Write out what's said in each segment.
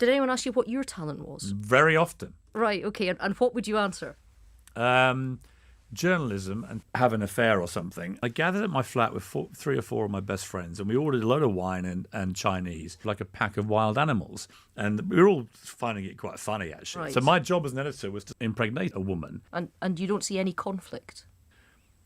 Did anyone ask you what your talent was? Very often. Right, okay. And what would you answer? Journalism and have an affair or something. I gathered at my flat with three or four of my best friends, and we ordered a load of wine and Chinese, like a pack of wild animals. And we were all finding it quite funny, actually. Right. So my job as an editor was to impregnate a woman. And you don't see any conflict?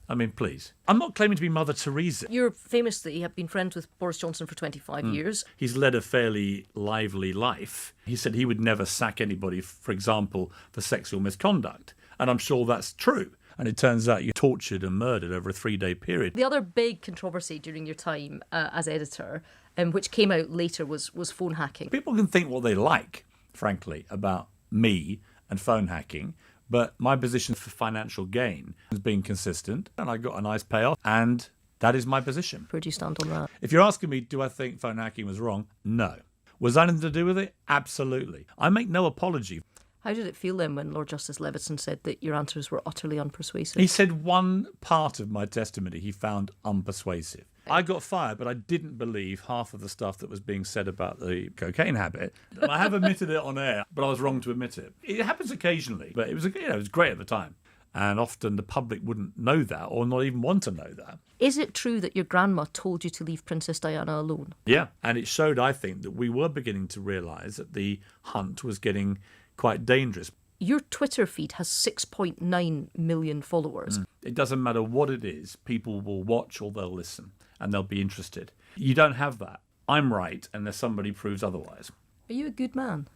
I mean, please. I'm not claiming to be Mother Teresa. You're famous that you have been friends with Boris Johnson for 25 years. He's led a fairly lively life. He said he would never sack anybody, for example, for sexual misconduct. And I'm sure that's true. And it turns out you're tortured and murdered over a 3-day period. The other big controversy during your time as editor, which came out later, was phone hacking. People can think what they like, frankly, about me and phone hacking. But my position for financial gain has been consistent, and I got a nice payoff, and that is my position. Where do you stand on that? If you're asking me, do I think phone hacking was wrong? No. Was that anything to do with it? Absolutely. I make no apology. How did it feel then when Lord Justice Leveson said that your answers were utterly unpersuasive? He said one part of my testimony he found unpersuasive. I got fired, but I didn't believe half of the stuff that was being said about the cocaine habit. I have admitted it on air, but I was wrong to admit it. It happens occasionally, but it was great at the time. And often the public wouldn't know that or not even want to know that. Is it true that your grandma told you to leave Princess Diana alone? Yeah, and it showed, I think, that we were beginning to realise that the hunt was getting quite dangerous. Your Twitter feed has 6.9 million followers. It doesn't matter what it is, people will watch or they'll listen and they'll be interested. You don't have that. I'm right unless somebody proves otherwise. Are you a good man?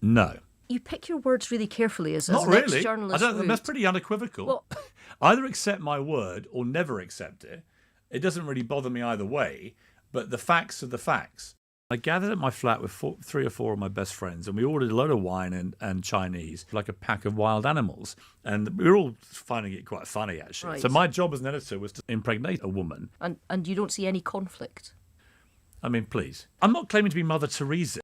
No. You pick your words really carefully as Not an really. ex-journalist. That's pretty unequivocal. Well, either accept my word or never accept it. It doesn't really bother me either way, but the facts are the facts. I gathered at my flat with three or four of my best friends, and we ordered a load of wine and Chinese, like a pack of wild animals. And we were all finding it quite funny, actually. Right. So my job as an editor was to impregnate a woman. and you don't see any conflict? I mean, please. I'm not claiming to be Mother Teresa.